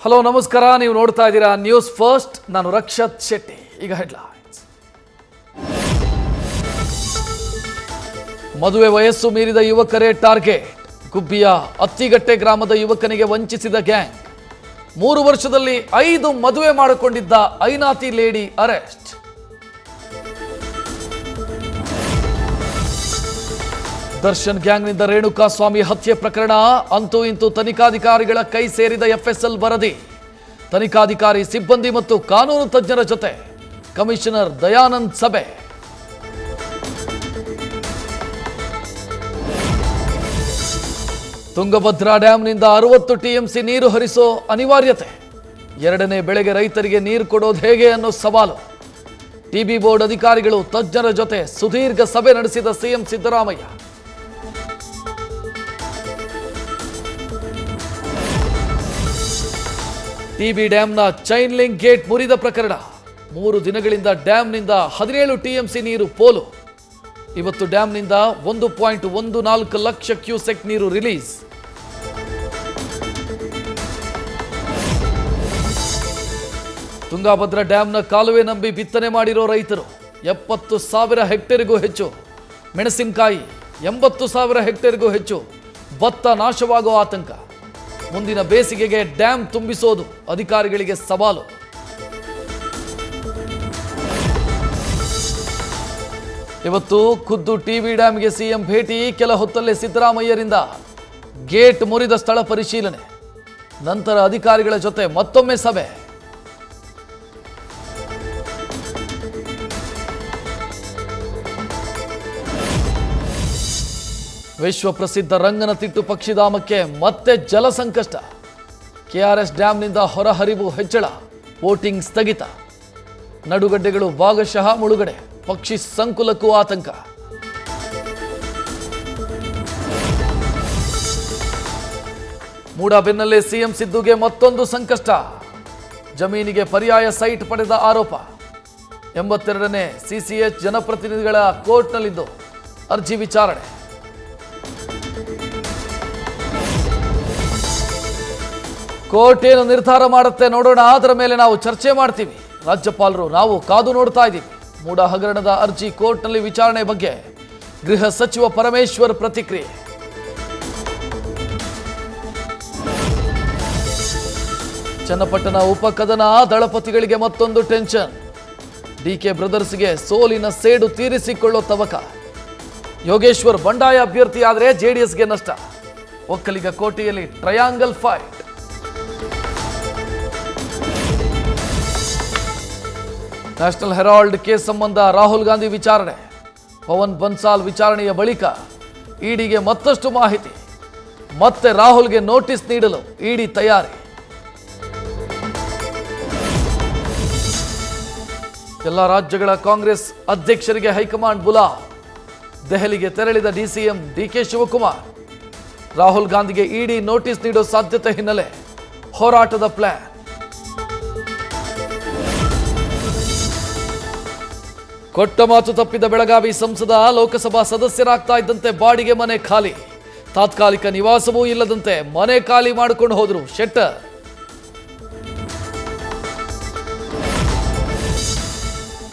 Hello ನಮಸ್ಕಾರ, ನೀವು ನೋಡ್ತಾ ಇದ್ದೀರಾ ನ್ಯೂಸ್ ಫಸ್ಟ್. ನಾನು ರಕ್ಷತ್ ಶೆಟ್ಟಿ. ಈಗ ಹೆಡ್ಲೈನ್ಸ್. ಮದುವೆ ವಯಸ್ಸು ಮೀರಿದ ಯುವಕರೇ ಟಾರ್ಗೆಟ್. ಗುಬ್ಬಿಯ ಅತ್ತಿಗಟ್ಟೆ ಗ್ರಾಮದ ಯುವಕನಿಗೆ ವಂಚಿಸಿದ ಗ್ಯಾಂಗ್. 3 ವರ್ಷದಲ್ಲಿ 5 ಮದುವೆ ಮಾಡಿಕೊಂಡಿದ್ದ ಐನಾತಿ ಲೇಡಿ ಅರೆಸ್ಟ್. ದರ್ಶನ್ ಗ್ಯಾಂಗ್ನಿಂದ ರೇಣುಕಾಸ್ವಾಮಿ ಹತ್ಯೆ ಪ್ರಕರಣ ಅಂತೂ ಇಂತೂ ತನಿಖಾಧಿಕಾರಿಗಳ ಕೈ ಸೇರಿದ ಎಫ್ಎಸ್ಎಲ್ ವರದಿ. ತನಿಖಾಧಿಕಾರಿ ಸಿಬ್ಬಂದಿ ಮತ್ತು ಕಾನೂನು ತಜ್ಞರ ಜೊತೆ ಕಮಿಷನರ್ ದಯಾನಂದ್ ಸಭೆ. ತುಂಗಭದ್ರಾ ಡ್ಯಾಂನಿಂದ 60 ಟಿಎಂಸಿ ನೀರು ಹರಿಸೋ ಅನಿವಾರ್ಯತೆ. 2ನೇ ಬೆಳೆಗೆ ರೈತರಿಗೆ ನೀರು ಕೊಡೋದು ಹೇಗೆ ಅನ್ನೋ ಸವಾಲು. ಟಿಬಿ ಬೋರ್ಡ್ ಅಧಿಕಾರಿಗಳು ತಜ್ಞರ ಜೊತೆ ಸುದೀರ್ಘ ಸಭೆ ನಡೆಸಿದ ಸಿಎಂ ಸಿದ್ದರಾಮಯ್ಯ. ಟಿಬಿ ಡ್ಯಾಂನ ಚೈನ್ ಲಿಂಕ್ ಗೇಟ್ ಮುರಿದ ಪ್ರಕರಣ. 3 ದಿನಗಳಿಂದ ಡ್ಯಾಂನಿಂದ 17 ಟಿಎಂಸಿ ನೀರು ಪೋಲು. ಇವತ್ತು ಡ್ಯಾಂನಿಂದ 1.14 ಲಕ್ಷ ಕ್ಯೂಸೆಕ್ ನೀರು ರಿಲೀಸ್. ತುಂಗಭದ್ರಾ ಡ್ಯಾಂನ ಕಾಲುವೆ ನಂಬಿ ಬಿತ್ತನೆ ಮಾಡಿರೋ ರೈತರು 70,000 ಹೆಕ್ಟೇರ್ಗೂ ಹೆಚ್ಚು ಮೆಣಸಿನಕಾಯಿ, 80,000 ಹೆಕ್ಟೇರ್ಗೂ ಹೆಚ್ಚು ಭತ್ತ ನಾಶವಾಗೋ ಆತಂಕ. ಮುಂದಿನ ಬೇಸಿಗೆಗೆ ಡ್ಯಾಂ ತುಂಬಿಸೋದು ಅಧಿಕಾರಿಗಳಿಗೆ ಸವಾಲು. ಇವತ್ತು ಖುದ್ದು ಟಿಬಿ ಡ್ಯಾಂಗೆ ಸಿಎಂ ಭೇಟಿ. ಕೆಲ ಹೊತ್ತಲ್ಲೇ ಸಿದ್ದರಾಮಯ್ಯರಿಂದ ಗೇಟ್ ಮುರಿದ ಸ್ಥಳ ಪರಿಶೀಲನೆ. ನಂತರ ಅಧಿಕಾರಿಗಳ ಜೊತೆ ಮತ್ತೊಮ್ಮೆ ಸಭೆ. ವಿಶ್ವ ಪ್ರಸಿದ್ಧ ರಂಗನತಿಟ್ಟು ಪಕ್ಷಿಧಾಮಕ್ಕೆ ಮತ್ತೆ ಜಲ ಸಂಕಷ್ಟ. ಕೆಆರ್ಎಸ್ ಡ್ಯಾಂನಿಂದ ಹೊರಹರಿವು ಹೆಚ್ಚಳ, ಬೋಟಿಂಗ್ ಸ್ಥಗಿತ. ನಡುಗಡ್ಡೆಗಳು ಭಾಗಶಃ ಮುಳುಗಡೆ, ಪಕ್ಷಿ ಸಂಕುಲಕ್ಕೂ ಆತಂಕ. ಮೂಡಾಬೆನ್ನಲ್ಲೇ ಸಿಎಂ ಸಿದ್ದುಗೆ ಮತ್ತೊಂದು ಸಂಕಷ್ಟ. ಜಮೀನಿಗೆ ಪರ್ಯಾಯ ಸೈಟ್ ಪಡೆದ ಆರೋಪ. 82ನೇ ಸಿಸಿಎಚ್ ಜನಪ್ರತಿನಿಧಿಗಳ ಕೋರ್ಟ್ನಲ್ಲಿದ್ದು ಅರ್ಜಿ ವಿಚಾರಣೆ. ಕೋರ್ಟ್ ಏನು ನಿರ್ಧಾರ ಮಾಡುತ್ತೆ ನೋಡೋಣ, ಅದರ ಮೇಲೆ ನಾವು ಚರ್ಚೆ ಮಾಡ್ತೀವಿ. ರಾಜ್ಯಪಾಲರು ನಾವು ಕಾದು ನೋಡ್ತಾ ಇದ್ದೀವಿ. ಮೂಡ ಹಗರಣದ ಅರ್ಜಿ ಕೋರ್ಟ್ನಲ್ಲಿ ವಿಚಾರಣೆ ಬಗ್ಗೆ ಗೃಹ ಸಚಿವ ಪರಮೇಶ್ವರ್ ಪ್ರತಿಕ್ರಿಯೆ. ಚನ್ನಪಟ್ಟಣ ಉಪಕದನ ದಳಪತಿಗಳಿಗೆ ಮತ್ತೊಂದು ಟೆನ್ಷನ್. ಡಿಕೆ ಬ್ರದರ್ಸ್ಗೆ ಸೋಲಿನ ಸೇಡು ತೀರಿಸಿಕೊಳ್ಳೋ ತವಕ. ಯೋಗೇಶ್ವರ್ ಬಂಡಾಯ ಅಭ್ಯರ್ಥಿಯಾದರೆ ಜೆಡಿಎಸ್ಗೆ ನಷ್ಟ. ಒಕ್ಕಲಿಗ ಕೋಟೆಯಲ್ಲಿ triangle fight. National Herald case ಸಂಬಂಧ ರಾಹುಲ್ ಗಾಂಧಿ ವಿಚಾರಣೆ. ಪವನ್ ಬನ್ಸಾಲ್ ವಿಚಾರಣೆಯ ಬಳಿಕ ಇಡಿಗೆ ಮತ್ತಷ್ಟು ಮಾಹಿತಿ. ಮತ್ತೆ ರಾಹುಲ್ಗೆ ನೋಟಿಸ್ ನೀಡಲು ಇಡಿ ತಯಾರಿ. ಎಲ್ಲ ರಾಜ್ಯಗಳ ಕಾಂಗ್ರೆಸ್ ಅಧ್ಯಕ್ಷರಿಗೆ ಹೈಕಮಾಂಡ್ ಬುಲಾವ್. ದೆಹಲಿಗೆ ತೆರಳಿದ ಡಿಸಿಎಂ ಡಿಕೆ ಶಿವಕುಮಾರ್. ರಾಹುಲ್ ಗಾಂಧಿಗೆ ಇಡಿ ನೋಟಿಸ್ ನೀಡೋ ಸಾಧ್ಯತೆ ಹಿನ್ನೆಲೆ ಹೋರಾಟದ ಪ್ಲಾನ್. ಕೊಟ್ಟ ಮಾತು ತಪ್ಪಿದ ಬೆಳಗಾವಿ ಸಂಸದ ಲೋಕಸಭಾ ಸದಸ್ಯರಾಗ್ತಾ ಇದ್ದಂತೆ ಬಾಡಿಗೆ ಮನೆ ಖಾಲಿ. ತಾತ್ಕಾಲಿಕ ನಿವಾಸವೂ ಇಲ್ಲದಂತೆ ಮನೆ ಖಾಲಿ ಮಾಡಿಕೊಂಡು ಹೋದ್ರು ಶೆಟ್ಟರ್.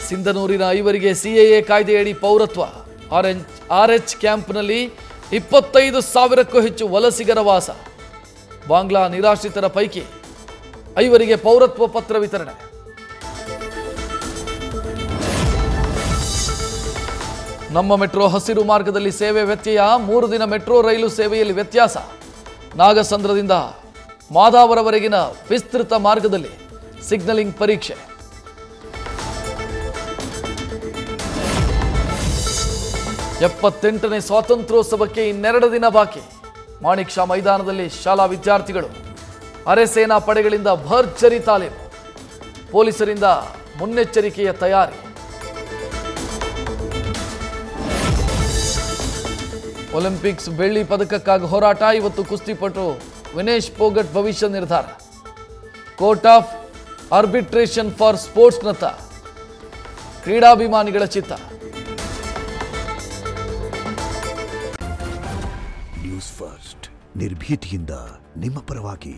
ಸಿಂಧನೂರಿನ 5 ಸಿಎಎ ಕಾಯ್ದೆಯಡಿ ಪೌರತ್ವ. ಆರ್ಎಚ್ ಕ್ಯಾಂಪ್ನಲ್ಲಿ 25,000ಕ್ಕೂ ಹೆಚ್ಚು ವಲಸಿಗರ ವಾಸ. ಬಾಂಗ್ಲಾ ನಿರಾಶ್ರಿತರ ಪೈಕಿ 5 ಪೌರತ್ವ ಪತ್ರ ವಿತರಣೆ. ನಮ್ಮ ಮೆಟ್ರೋ ಹಸಿರು ಮಾರ್ಗದಲ್ಲಿ ಸೇವೆ ವ್ಯತ್ಯಯ. 3 ದಿನ ಮೆಟ್ರೋ ರೈಲು ಸೇವೆಯಲ್ಲಿ ವ್ಯತ್ಯಾಸ. ನಾಗಸಂದ್ರದಿಂದ ಮಾದಾವರವರೆಗಿನ ವಿಸ್ತೃತ ಮಾರ್ಗದಲ್ಲಿ ಸಿಗ್ನಲಿಂಗ್ ಪರೀಕ್ಷೆ. ಎಪ್ಪತ್ತೆಂಟನೇ ಸ್ವಾತಂತ್ರ್ಯೋತ್ಸವಕ್ಕೆ ಇನ್ನೆರಡು ದಿನ ಬಾಕಿ. ಮಾಣಿಕ್ ಶಾ ಮೈದಾನದಲ್ಲಿ ಶಾಲಾ ವಿದ್ಯಾರ್ಥಿಗಳು. ಅರೆ ಸೇನಾ ಪಡೆಗಳಿಂದ ಭರ್ಜರಿ ತಾಲೀಮು. ಪೊಲೀಸರಿಂದ ಮುನ್ನೆಚ್ಚರಿಕೆಯ ತಯಾರಿ. ಒಲಿಂಪಿಕ್ಸ್ ಬೆಳ್ಳಿ ಪದಕಕ್ಕಾಗಿ ಹೋರಾಟ. ಇವತ್ತು ಕುಸ್ತಿಪಟು ವಿನೇಶ್ ಪೋಗಟ್ ಭವಿಷ್ಯ ನಿರ್ಧಾರ. ಕೋರ್ಟ್ ಆಫ್ ಆರ್ಬಿಟ್ರೇಷನ್ ಫಾರ್ ಸ್ಪೋರ್ಟ್ಸ್ನತ್ತ ಕ್ರೀಡಾಭಿಮಾನಿಗಳ ಚಿತ್ತ. ನ್ಯೂಸ್ ಫಸ್ಟ್ ನಿರ್ಭೀತಿಯಿಂದ ನಿಮ್ಮ ಪರವಾಗಿ.